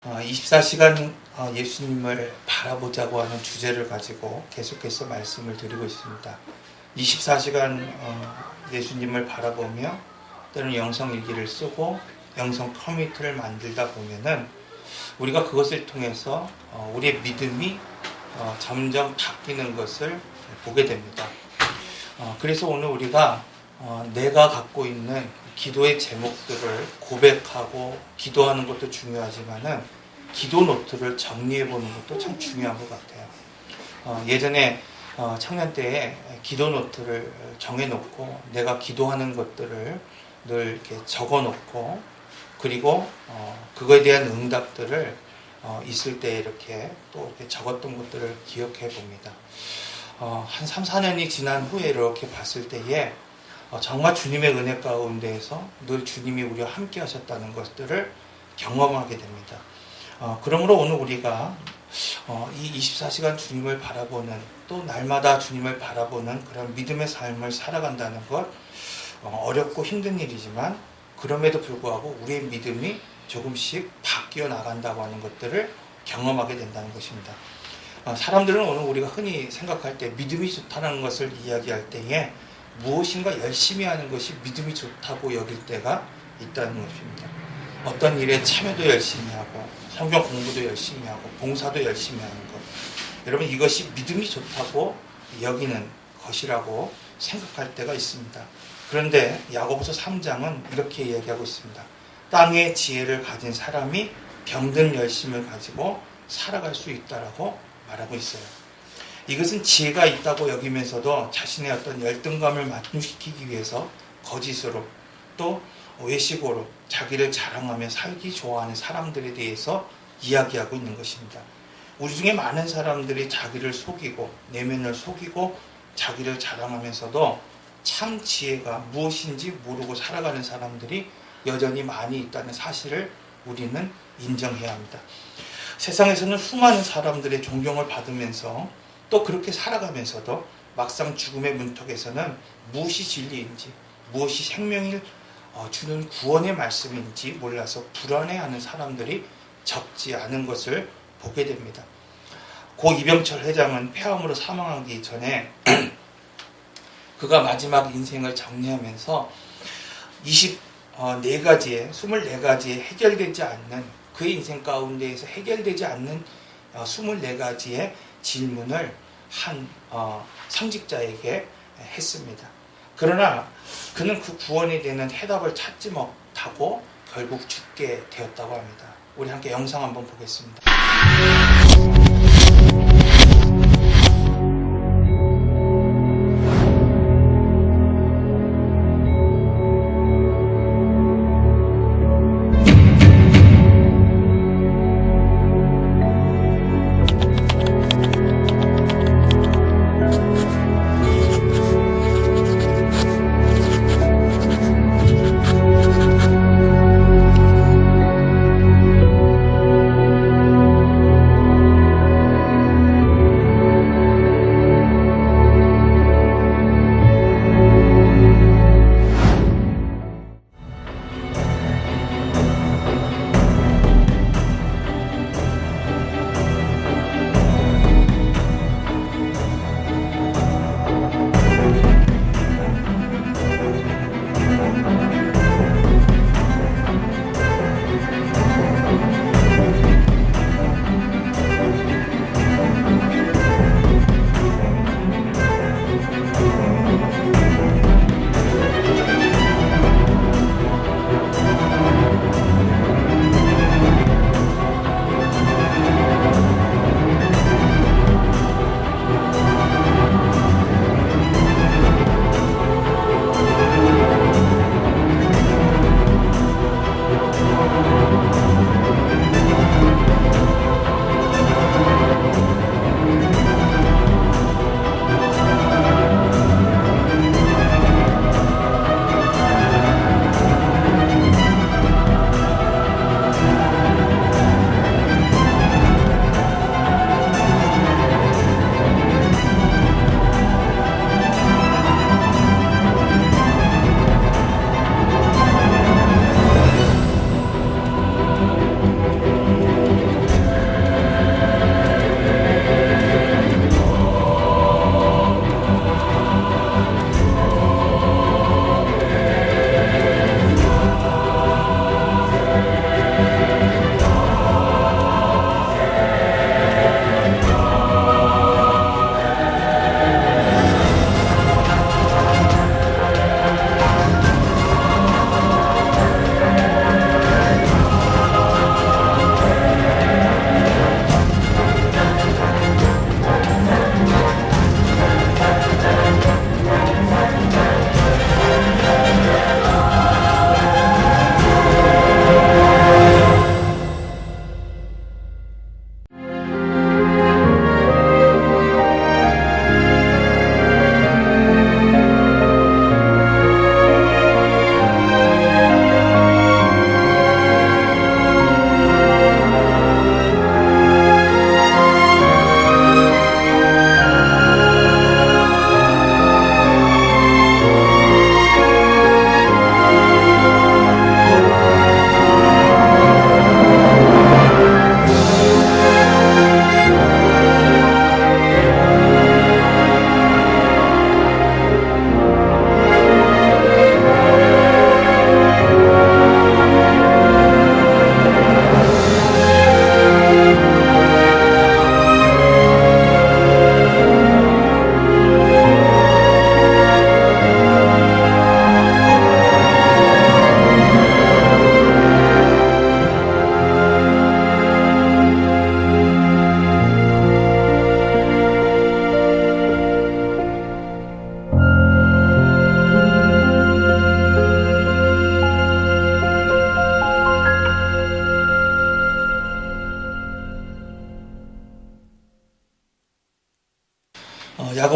24시간 예수님을 바라보자고 하는 주제를 가지고 계속해서 말씀을 드리고 있습니다. 24시간 예수님을 바라보며 또는 영성일기를 쓰고 영성 커뮤니티를 만들다 보면은 우리가 그것을 통해서 우리의 믿음이 점점 바뀌는 것을 보게 됩니다. 그래서 오늘 우리가 내가 갖고 있는 기도의 제목들을 고백하고 기도하는 것도 중요하지만은 기도 노트를 정리해 보는 것도 참 중요한 것 같아요. 예전에 청년 때에 기도 노트를 정해 놓고 내가 기도하는 것들을 늘 이렇게 적어 놓고 그리고 그거에 대한 응답들을 있을 때 이렇게 또 이렇게 적었던 것들을 기억해 봅니다. 한 3, 4년이 지난 후에 이렇게 봤을 때에 정말 주님의 은혜 가운데에서 늘 주님이 우리와 함께 하셨다는 것들을 경험하게 됩니다. 그러므로 오늘 우리가 이 24시간 주님을 바라보는 또 날마다 주님을 바라보는 그런 믿음의 삶을 살아간다는 것 어렵고 힘든 일이지만 그럼에도 불구하고 우리의 믿음이 조금씩 바뀌어 나간다고 하는 것들을 경험하게 된다는 것입니다. 사람들은 오늘 우리가 흔히 생각할 때 믿음이 좋다는 것을 이야기할 때에 무엇인가 열심히 하는 것이 믿음이 좋다고 여길 때가 있다는 것입니다. 어떤 일에 참여도 열심히 하고 성경 공부도 열심히 하고 봉사도 열심히 하는 것, 여러분 이것이 믿음이 좋다고 여기는 것이라고 생각할 때가 있습니다. 그런데 야고보서 3장은 이렇게 이야기하고 있습니다. 땅의 지혜를 가진 사람이 병든 열심을 가지고 살아갈 수 있다라고 말하고 있어요. 이것은 지혜가 있다고 여기면서도 자신의 어떤 열등감을 만족시키기 위해서 거짓으로 또 외식으로 자기를 자랑하며 살기 좋아하는 사람들에 대해서 이야기하고 있는 것입니다. 우리 중에 많은 사람들이 자기를 속이고 내면을 속이고 자기를 자랑하면서도 참 지혜가 무엇인지 모르고 살아가는 사람들이 여전히 많이 있다는 사실을 우리는 인정해야 합니다. 세상에서는 수많은 사람들의 존경을 받으면서 또 그렇게 살아가면서도 막상 죽음의 문턱에서는 무엇이 진리인지 무엇이 생명을 주는 구원의 말씀인지 몰라서 불안해하는 사람들이 적지 않은 것을 보게 됩니다. 고 이병철 회장은 폐암으로 사망하기 전에 그가 마지막 인생을 정리하면서 24가지의 해결되지 않는 그의 인생 가운데에서 해결되지 않는 24가지의 질문을 한 성직자에게 했습니다. 그러나 그는 그 구원에 대한 해답을 찾지 못하고 결국 죽게 되었다고 합니다. 우리 함께 영상 한번 보겠습니다.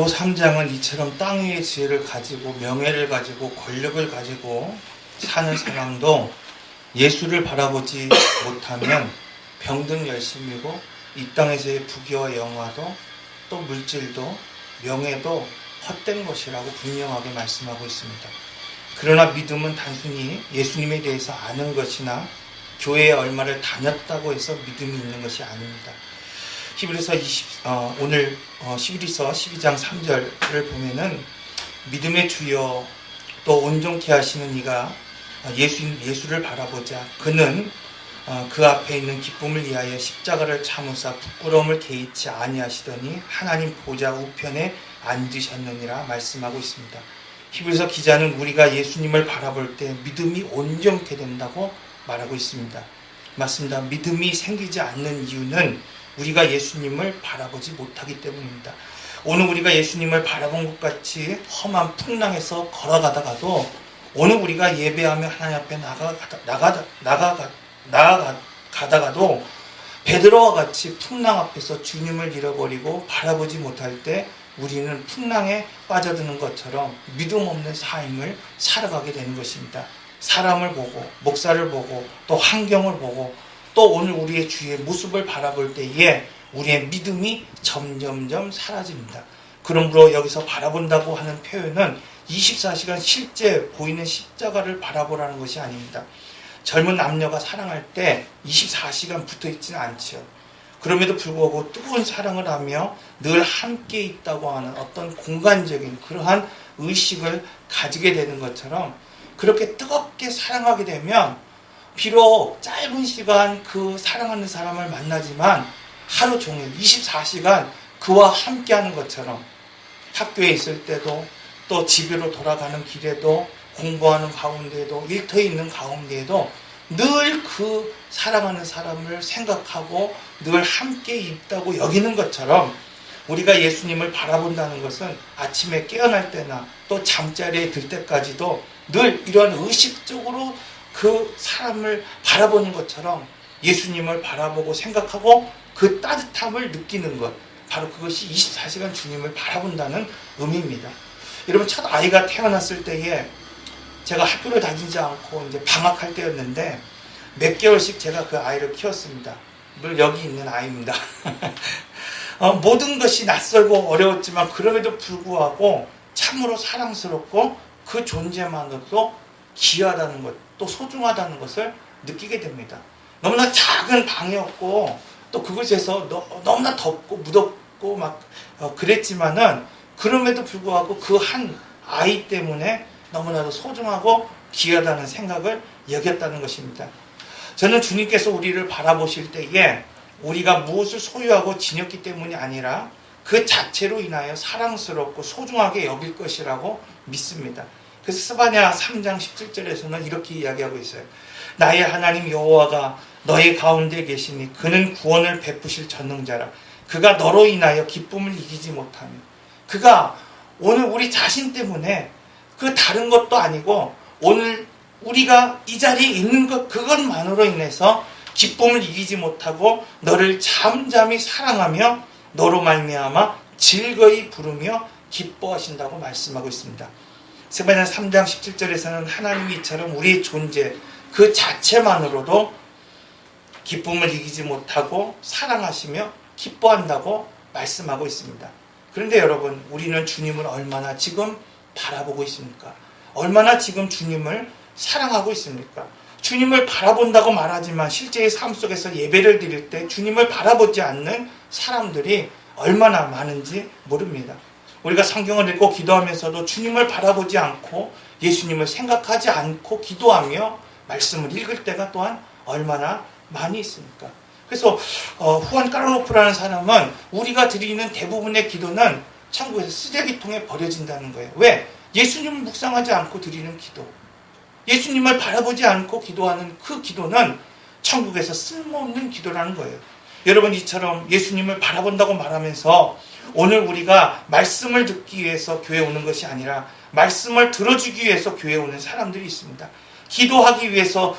베드로 3장은 이처럼 땅 위의 지혜를 가지고 명예를 가지고 권력을 가지고 사는 사람도 예수를 바라보지 못하면 병든 열심이고 이 땅에서의 부귀와 영화도 또 물질도 명예도 헛된 것이라고 분명하게 말씀하고 있습니다. 그러나 믿음은 단순히 예수님에 대해서 아는 것이나 교회에 얼마를 다녔다고 해서 믿음이 있는 것이 아닙니다. 오늘 히브리서 12장 3절을 보면은 믿음의 주여 또 온전케 하시는 이가 예수를 바라보자. 그는 그 앞에 있는 기쁨을 위하여 십자가를 참으사 부끄러움을 개의치 아니하시더니 하나님 보좌 우편에 앉으셨느니라 말씀하고 있습니다. 히브리서 기자는 우리가 예수님을 바라볼 때 믿음이 온전케 된다고 말하고 있습니다. 맞습니다. 믿음이 생기지 않는 이유는 우리가 예수님을 바라보지 못하기 때문입니다. 오늘 우리가 예수님을 바라본 것 같이 험한 풍랑에서 걸어가다가도 오늘 우리가 예배하며 하나님 앞에 나아가다가도 베드로와 같이 풍랑 앞에서 주님을 잃어버리고 바라보지 못할 때 우리는 풍랑에 빠져드는 것처럼 믿음 없는 삶을 살아가게 되는 것입니다. 사람을 보고 목사를 보고 또 환경을 보고 또 오늘 우리의 주의 모습을 바라볼 때에 우리의 믿음이 점점점 사라집니다. 그러므로 여기서 바라본다고 하는 표현은 24시간 실제 보이는 십자가를 바라보라는 것이 아닙니다. 젊은 남녀가 사랑할 때 24시간 붙어 있지는 않죠. 그럼에도 불구하고 뜨거운 사랑을 하며 늘 함께 있다고 하는 어떤 공간적인 그러한 의식을 가지게 되는 것처럼 그렇게 뜨겁게 사랑하게 되면 비록 짧은 시간 그 사랑하는 사람을 만나지만 하루 종일 24시간 그와 함께하는 것처럼 학교에 있을 때도 또 집으로 돌아가는 길에도 공부하는 가운데에도 일터에 있는 가운데에도 늘 그 사랑하는 사람을 생각하고 늘 함께 있다고 여기는 것처럼 우리가 예수님을 바라본다는 것은 아침에 깨어날 때나 또 잠자리에 들 때까지도 늘 이러한 의식적으로 그 사람을 바라보는 것처럼 예수님을 바라보고 생각하고 그 따뜻함을 느끼는 것, 바로 그것이 24시간 주님을 바라본다는 의미입니다. 여러분, 첫 아이가 태어났을 때에 제가 학교를 다니지 않고 이제 방학할 때였는데 몇 개월씩 제가 그 아이를 키웠습니다. 늘 여기 있는 아이입니다. 모든 것이 낯설고 어려웠지만 그럼에도 불구하고 참으로 사랑스럽고 그 존재만으로도 귀하다는 것, 또 소중하다는 것을 느끼게 됩니다. 너무나 작은 방이었고 또 그곳에서 너무나 덥고 무덥고 막 그랬지만은 그럼에도 불구하고 그 한 아이 때문에 너무나도 소중하고 귀하다는 생각을 여겼다는 것입니다. 저는 주님께서 우리를 바라보실 때에 우리가 무엇을 소유하고 지녔기 때문이 아니라 그 자체로 인하여 사랑스럽고 소중하게 여길 것이라고 믿습니다. 그래서 스바냐 3장 17절에서는 이렇게 이야기하고 있어요. 나의 하나님 여호와가 너의 가운데 계시니 그는 구원을 베푸실 전능자라. 그가 너로 인하여 기쁨을 이기지 못하며, 그가 오늘 우리 자신 때문에 그 다른 것도 아니고 오늘 우리가 이 자리에 있는 것 그것만으로 인해서 기쁨을 이기지 못하고 너를 잠잠히 사랑하며 너로 말미암아 즐거이 부르며 기뻐하신다고 말씀하고 있습니다. 스바냐 3장 17절에서는 하나님이 이처럼 우리의 존재 그 자체만으로도 기쁨을 이기지 못하고 사랑하시며 기뻐한다고 말씀하고 있습니다. 그런데 여러분, 우리는 주님을 얼마나 지금 바라보고 있습니까? 얼마나 지금 주님을 사랑하고 있습니까? 주님을 바라본다고 말하지만 실제의 삶 속에서 예배를 드릴 때 주님을 바라보지 않는 사람들이 얼마나 많은지 모릅니다. 우리가 성경을 읽고 기도하면서도 주님을 바라보지 않고 예수님을 생각하지 않고 기도하며 말씀을 읽을 때가 또한 얼마나 많이 있습니까? 그래서 후안 까르노프라는 사람은 우리가 드리는 대부분의 기도는 천국에서 쓰레기통에 버려진다는 거예요. 왜? 예수님을 묵상하지 않고 드리는 기도, 예수님을 바라보지 않고 기도하는 그 기도는 천국에서 쓸모없는 기도라는 거예요. 여러분, 이처럼 예수님을 바라본다고 말하면서 오늘 우리가 말씀을 듣기 위해서 교회에 오는 것이 아니라 말씀을 들어주기 위해서 교회에 오는 사람들이 있습니다. 기도하기 위해서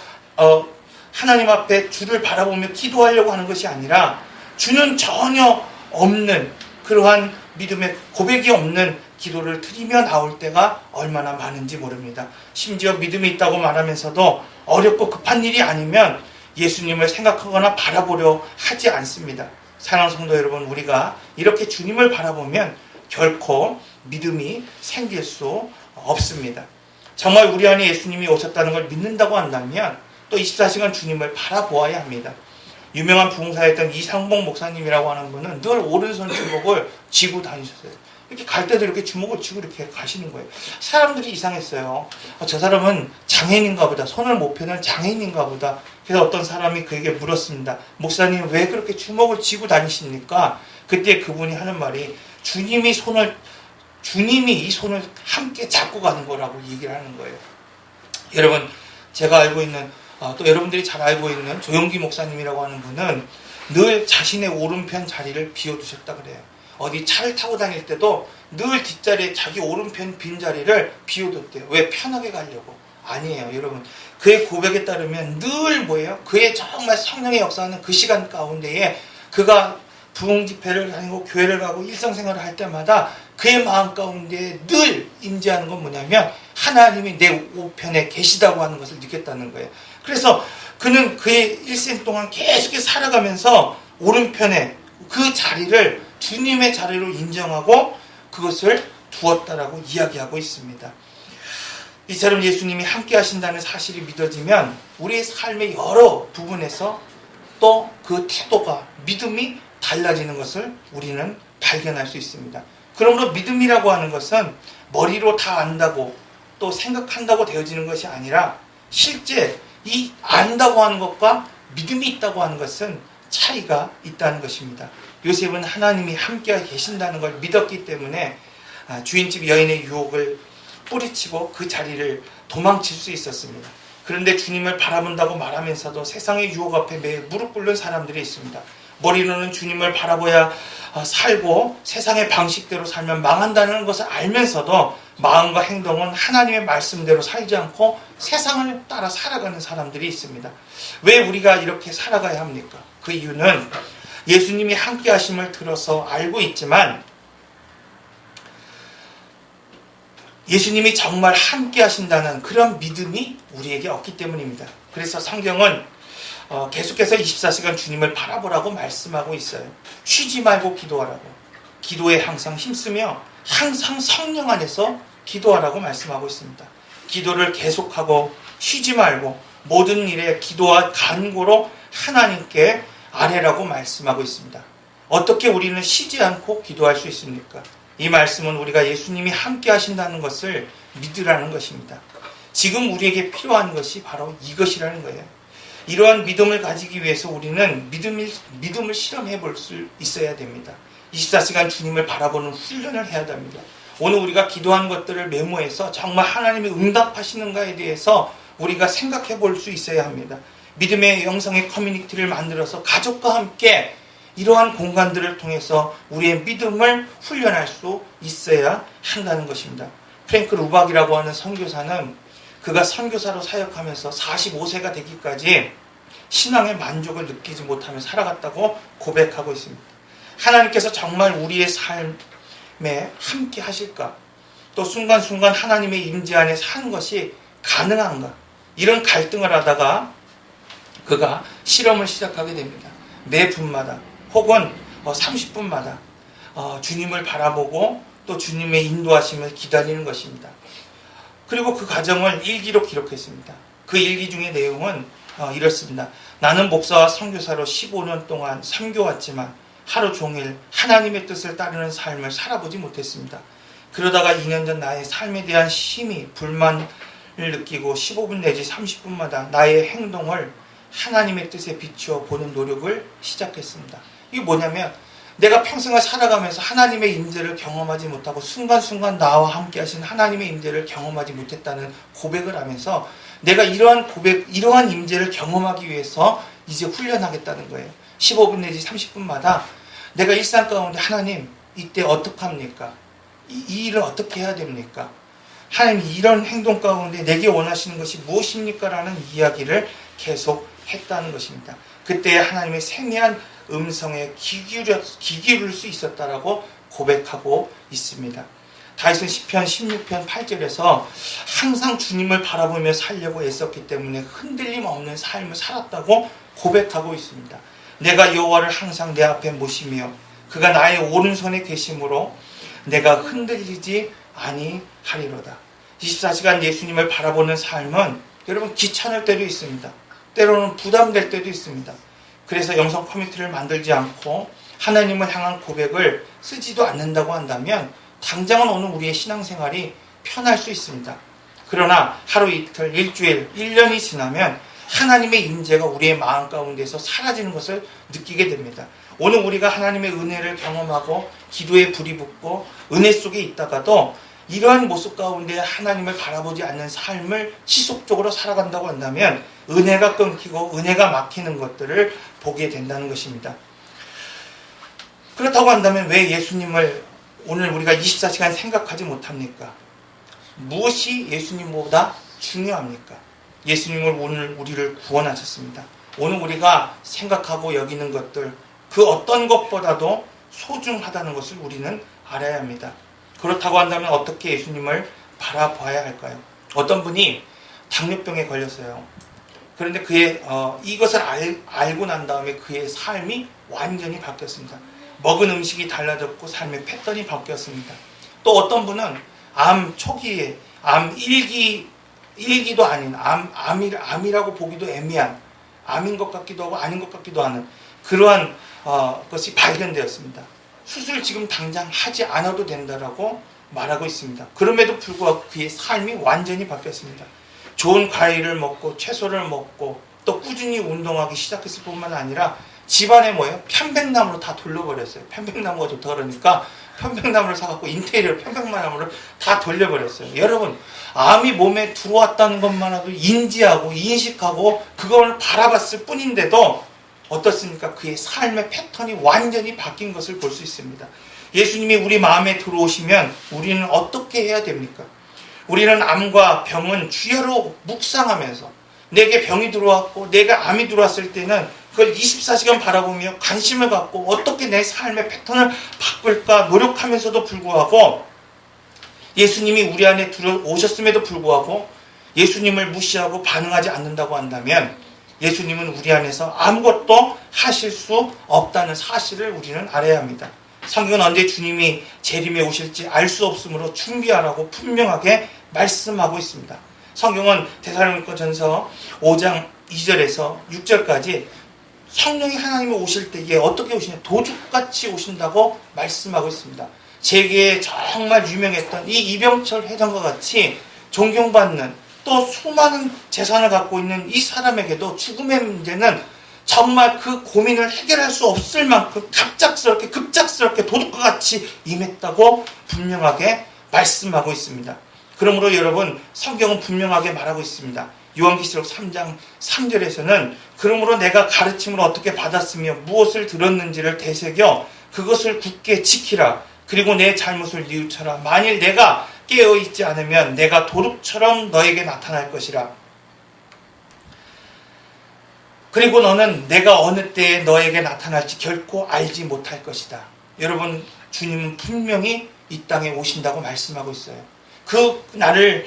하나님 앞에 주를 바라보며 기도하려고 하는 것이 아니라 주는 전혀 없는 그러한 믿음의 고백이 없는 기도를 드리며 나올 때가 얼마나 많은지 모릅니다. 심지어 믿음이 있다고 말하면서도 어렵고 급한 일이 아니면 예수님을 생각하거나 바라보려 하지 않습니다. 사랑하는 성도 여러분, 우리가 이렇게 주님을 바라보면 결코 믿음이 생길 수 없습니다. 정말 우리 안에 예수님이 오셨다는 걸 믿는다고 한다면 또 24시간 주님을 바라보아야 합니다. 유명한 부흥사였던 이상봉 목사님이라고 하는 분은 늘 오른손 주먹을 쥐고 다니셨어요. 이렇게 갈 때도 이렇게 주먹을 쥐고 이렇게 가시는 거예요. 사람들이 이상했어요. 저 사람은 장애인인가 보다. 손을 못 펴는 장애인인가 보다. 그래서 어떤 사람이 그에게 물었습니다. 목사님, 왜 그렇게 주먹을 쥐고 다니십니까? 그때 그분이 하는 말이 주님이 이 손을 함께 잡고 가는 거라고 얘기를 하는 거예요. 여러분, 제가 알고 있는 또 여러분들이 잘 알고 있는 조용기 목사님이라고 하는 분은 늘 자신의 오른편 자리를 비워두셨다 그래요. 어디 차를 타고 다닐 때도 늘 뒷자리에 자기 오른편 빈자리를 비워뒀대요. 왜? 편하게 가려고. 아니에요, 여러분. 그의 고백에 따르면 늘 뭐예요? 그의 정말 성령의 역사하는 그 시간 가운데에 그가 부흥 집회를 다니고 교회를 가고 일상생활을 할 때마다 그의 마음 가운데 늘 임재하는 건 뭐냐면 하나님이 내 우편에 계시다고 하는 것을 느꼈다는 거예요. 그래서 그는 그의 일생 동안 계속해서 살아가면서 오른편에 그 자리를 주님의 자리로 인정하고 그것을 두었다라고 이야기하고 있습니다. 이처럼 예수님이 함께 하신다는 사실이 믿어지면 우리의 삶의 여러 부분에서 또 그 태도가, 믿음이 달라지는 것을 우리는 발견할 수 있습니다. 그러므로 믿음이라고 하는 것은 머리로 다 안다고 또 생각한다고 되어지는 것이 아니라 실제 이 안다고 하는 것과 믿음이 있다고 하는 것은 차이가 있다는 것입니다. 요셉은 하나님이 함께 계신다는 걸 믿었기 때문에 주인집 여인의 유혹을 뿌리치고 그 자리를 도망칠 수 있었습니다. 그런데 주님을 바라본다고 말하면서도 세상의 유혹 앞에 매일 무릎 꿇는 사람들이 있습니다. 머리로는 주님을 바라보야 살고 세상의 방식대로 살면 망한다는 것을 알면서도 마음과 행동은 하나님의 말씀대로 살지 않고 세상을 따라 살아가는 사람들이 있습니다. 왜 우리가 이렇게 살아가야 합니까? 그 이유는 예수님이 함께 하심을 들어서 알고 있지만 예수님이 정말 함께 하신다는 그런 믿음이 우리에게 없기 때문입니다. 그래서 성경은 계속해서 24시간 주님을 바라보라고 말씀하고 있어요. 쉬지 말고 기도하라고. 기도에 항상 힘쓰며 항상 성령 안에서 기도하라고 말씀하고 있습니다. 기도를 계속하고 쉬지 말고 모든 일에 기도와 간구로 하나님께 아뢰라고 말씀하고 있습니다. 어떻게 우리는 쉬지 않고 기도할 수 있습니까? 이 말씀은 우리가 예수님이 함께 하신다는 것을 믿으라는 것입니다. 지금 우리에게 필요한 것이 바로 이것이라는 거예요. 이러한 믿음을 가지기 위해서 우리는 믿음을 실험해 볼 수 있어야 됩니다. 24시간 주님을 바라보는 훈련을 해야 됩니다. 오늘 우리가 기도한 것들을 메모해서 정말 하나님이 응답하시는가에 대해서 우리가 생각해 볼 수 있어야 합니다. 믿음의 영성의 커뮤니티를 만들어서 가족과 함께 이러한 공간들을 통해서 우리의 믿음을 훈련할 수 있어야 한다는 것입니다. 프랭크 루박이라고 하는 선교사는 그가 선교사로 사역하면서 45세가 되기까지 신앙의 만족을 느끼지 못하며 살아갔다고 고백하고 있습니다. 하나님께서 정말 우리의 삶에 함께 하실까? 또 순간순간 하나님의 임재 안에 사는 것이 가능한가? 이런 갈등을 하다가 그가 실험을 시작하게 됩니다. 매 분마다 혹은 30분마다 주님을 바라보고 또 주님의 인도하심을 기다리는 것입니다. 그리고 그 과정을 일기로 기록했습니다. 그 일기 중의 내용은 이렇습니다. 나는 목사와 선교사로 15년 동안 섬겨왔지만 하루 종일 하나님의 뜻을 따르는 삶을 살아보지 못했습니다. 그러다가 2년 전 나의 삶에 대한 심히 불만을 느끼고 15분 내지 30분마다 나의 행동을 하나님의 뜻에 비추어 보는 노력을 시작했습니다. 이게 뭐냐면 내가 평생을 살아가면서 하나님의 임재를 경험하지 못하고 순간순간 나와 함께 하신 하나님의 임재를 경험하지 못했다는 고백을 하면서 내가 이러한 임재를 경험하기 위해서 이제 훈련하겠다는 거예요. 15분 내지 30분마다 내가 일상 가운데 하나님 이때 어떡합니까? 이 일을 어떻게 해야 됩니까? 하나님 이런 행동 가운데 내게 원하시는 것이 무엇입니까? 라는 이야기를 계속 했다는 것입니다. 그때 하나님의 세미한 음성에 귀 기울일 수 있었다라고 고백하고 있습니다. 다윗은 시편 16편 8절에서 항상 주님을 바라보며 살려고 애썼기 때문에 흔들림 없는 삶을 살았다고 고백하고 있습니다. 내가 여호와를 항상 내 앞에 모시며 그가 나의 오른손에 계심으로 내가 흔들리지 아니하리로다. 24시간 예수님을 바라보는 삶은 여러분 귀찮을 때도 있습니다. 때로는 부담될 때도 있습니다. 그래서 영성 커뮤니티를 만들지 않고 하나님을 향한 고백을 쓰지도 않는다고 한다면 당장은 오늘 우리의 신앙생활이 편할 수 있습니다. 그러나 하루 이틀, 일주일, 1년이 지나면 하나님의 임재가 우리의 마음 가운데서 사라지는 것을 느끼게 됩니다. 오늘 우리가 하나님의 은혜를 경험하고 기도에 불이 붙고 은혜 속에 있다가도 이러한 모습 가운데 하나님을 바라보지 않는 삶을 지속적으로 살아간다고 한다면 은혜가 끊기고 은혜가 막히는 것들을 보게 된다는 것입니다. 그렇다고 한다면 왜 예수님을 오늘 우리가 24시간 생각하지 못합니까? 무엇이 예수님보다 중요합니까? 예수님을 오늘 우리를 구원하셨습니다. 오늘 우리가 생각하고 여기는 것들 그 어떤 것보다도 소중하다는 것을 우리는 알아야 합니다. 그렇다고 한다면 어떻게 예수님을 바라봐야 할까요? 어떤 분이 당뇨병에 걸렸어요. 그런데 그의 이것을 알고 난 다음에 그의 삶이 완전히 바뀌었습니다. 먹은 음식이 달라졌고 삶의 패턴이 바뀌었습니다. 또 어떤 분은 암 초기에 암 1기도 아닌 암이라고 보기도 애매한 암인 것 같기도 하고 아닌 것 같기도 하는 그러한 것이 발견되었습니다. 수술 지금 당장 하지 않아도 된다라고 말하고 있습니다. 그럼에도 불구하고 그의 삶이 완전히 바뀌었습니다. 좋은 과일을 먹고 채소를 먹고 또 꾸준히 운동하기 시작했을 뿐만 아니라 집안에 뭐예요? 편백나무로 다 돌려버렸어요. 편백나무가 좋다 그러니까 편백나무를 사갖고 인테리어 편백나무를 다 돌려버렸어요. 여러분 암이 몸에 들어왔다는 것만으로도 인지하고 인식하고 그걸 바라봤을 뿐인데도 어떻습니까? 그의 삶의 패턴이 완전히 바뀐 것을 볼 수 있습니다. 예수님이 우리 마음에 들어오시면 우리는 어떻게 해야 됩니까? 우리는 암과 병은 주야로 묵상하면서 내게 병이 들어왔고 내가 암이 들어왔을 때는 그걸 24시간 바라보며 관심을 갖고 어떻게 내 삶의 패턴을 바꿀까 노력하면서도 불구하고 예수님이 우리 안에 들어오셨음에도 불구하고 예수님을 무시하고 반응하지 않는다고 한다면 예수님은 우리 안에서 아무것도 하실 수 없다는 사실을 우리는 알아야 합니다. 성경은 언제 주님이 재림에 오실지 알 수 없으므로 준비하라고 분명하게 말씀하고 있습니다. 성경은 데살로니가전서 5장 2절에서 6절까지 성령이 하나님이 오실 때에 어떻게 오시냐 도둑같이 오신다고 말씀하고 있습니다. 세계에 정말 유명했던 이 이병철 회장과 같이 존경받는 또 수많은 재산을 갖고 있는 이 사람에게도 죽음의 문제는 정말 그 고민을 해결할 수 없을 만큼 급작스럽게 도둑과 같이 임했다고 분명하게 말씀하고 있습니다. 그러므로 여러분 성경은 분명하게 말하고 있습니다. 요한계시록 3장 3절에서는 그러므로 내가 가르침을 어떻게 받았으며 무엇을 들었는지를 되새겨 그것을 굳게 지키라. 그리고 내 잘못을 뉘우쳐라. 만일 내가 깨어있지 않으면 내가 도둑처럼 너에게 나타날 것이라. 그리고 너는 내가 어느 때에 너에게 나타날지 결코 알지 못할 것이다. 여러분 주님은 분명히 이 땅에 오신다고 말씀하고 있어요. 그 나를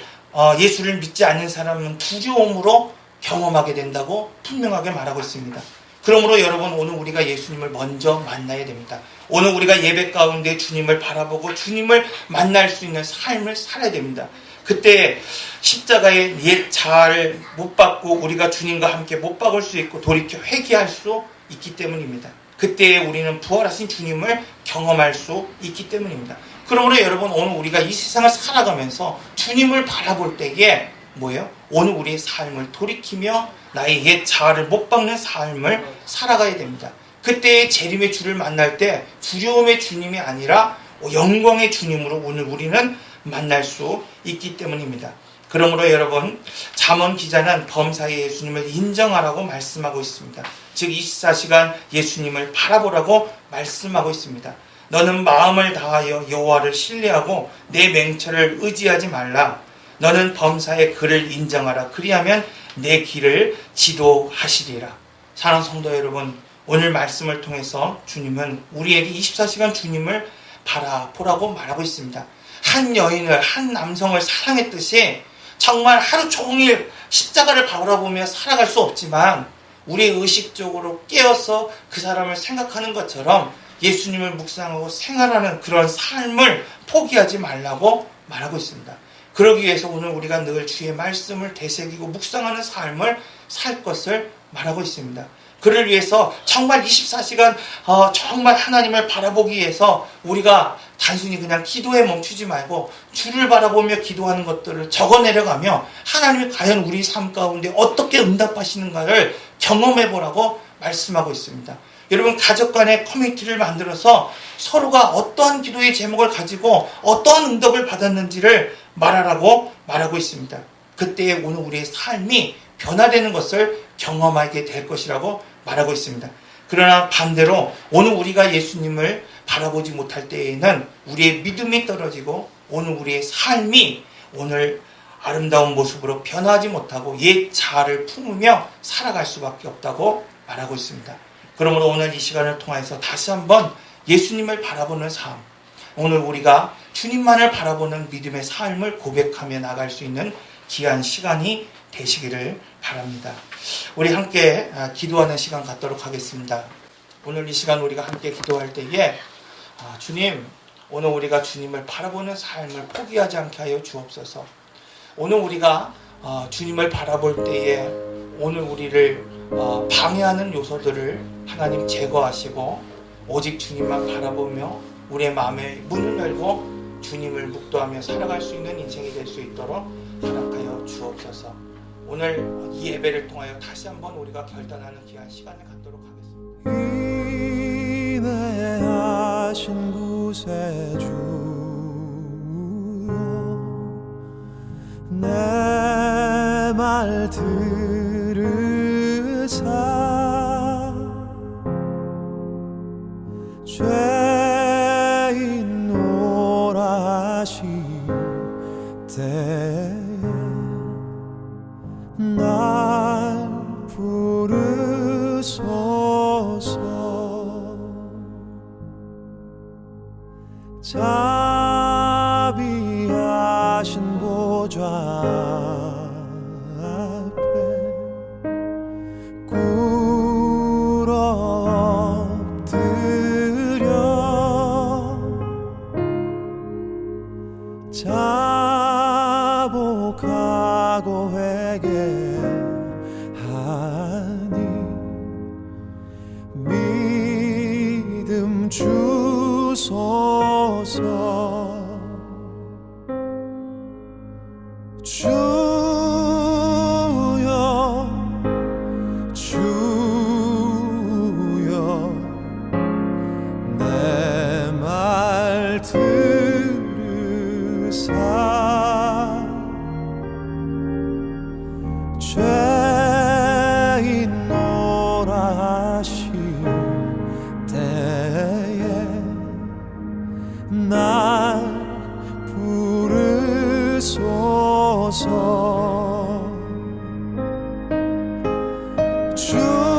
예수를 믿지 않는 사람은 두려움으로 경험하게 된다고 분명하게 말하고 있습니다. 그러므로 여러분 오늘 우리가 예수님을 먼저 만나야 됩니다. 오늘 우리가 예배 가운데 주님을 바라보고 주님을 만날 수 있는 삶을 살아야 됩니다. 그때 십자가의 옛 자아를 못 받고 우리가 주님과 함께 못 박을 수 있고 돌이켜 회개할 수 있기 때문입니다. 그때 우리는 부활하신 주님을 경험할 수 있기 때문입니다. 그러므로 여러분 오늘 우리가 이 세상을 살아가면서 주님을 바라볼 때에 뭐예요? 오늘 우리의 삶을 돌이키며 나의 옛 자아를 못 박는 삶을 살아가야 됩니다. 그때 재림의 주를 만날 때 두려움의 주님이 아니라 영광의 주님으로 오늘 우리는 만날 수 있기 때문입니다. 그러므로 여러분 잠언 기자는 범사의 예수님을 인정하라고 말씀하고 있습니다. 즉 24시간 예수님을 바라보라고 말씀하고 있습니다. 너는 마음을 다하여 여호와를 신뢰하고 내 맹처를 의지하지 말라. 너는 범사의 그를 인정하라. 그리하면 내 길을 지도하시리라. 사랑하는 성도 여러분, 오늘 말씀을 통해서 주님은 우리에게 24시간 주님을 바라보라고 말하고 있습니다. 한 여인을, 한 남성을 사랑했듯이 정말 하루 종일 십자가를 바라보며 살아갈 수 없지만 우리의 의식적으로 깨어서 그 사람을 생각하는 것처럼 예수님을 묵상하고 생활하는 그런 삶을 포기하지 말라고 말하고 있습니다. 그러기 위해서 오늘 우리가 늘 주의 말씀을 되새기고 묵상하는 삶을 살 것을 말하고 있습니다. 그를 위해서 정말 24시간 정말 하나님을 바라보기 위해서 우리가 단순히 그냥 기도에 멈추지 말고 주를 바라보며 기도하는 것들을 적어내려가며 하나님이 과연 우리 삶 가운데 어떻게 응답하시는가를 경험해 보라고 말씀하고 있습니다. 여러분, 가족 간의 커뮤니티를 만들어서 서로가 어떠한 기도의 제목을 가지고 어떠한 응답을 받았는지를 말하라고 말하고 있습니다. 그때에 오늘 우리의 삶이 변화되는 것을 경험하게 될 것이라고 말하고 있습니다. 그러나 반대로 오늘 우리가 예수님을 바라보지 못할 때에는 우리의 믿음이 떨어지고 오늘 우리의 삶이 오늘 아름다운 모습으로 변하지 못하고 옛 자아를 품으며 살아갈 수밖에 없다고 말하고 있습니다. 그러므로 오늘 이 시간을 통해서 다시 한번 예수님을 바라보는 삶, 오늘 우리가 주님만을 바라보는 믿음의 삶을 고백하며 나갈 수 있는 귀한 시간이 되시기를 바랍니다. 우리 함께 기도하는 시간 갖도록 하겠습니다. 오늘 이 시간 우리가 함께 기도할 때에 주님, 오늘 우리가 주님을 바라보는 삶을 포기하지 않게 하여 주옵소서. 오늘 우리가 주님을 바라볼 때에 오늘 우리를 방해하는 요소들을 하나님 제거하시고 오직 주님만 바라보며 우리의 마음의 문을 열고 주님을 묵도하며 살아갈 수 있는 인생이 될 수 있도록 허락하여 주옵소서. 오늘 이 예배를 통하여 다시 한번 우리가 결단하는 귀한 시간을 갖도록 하겠습니다. 인내하신 곳에 주여 내 말 들으사 죄인 노라 하실 때에 날 부르소서. 자비하신 보좌 앞에 꿇어 엎드려 자복하고 회개하니 믿음 주소서. 주여 주여 내 말 들으사 죄인 노라 하실 때에 날 부르소서. 주여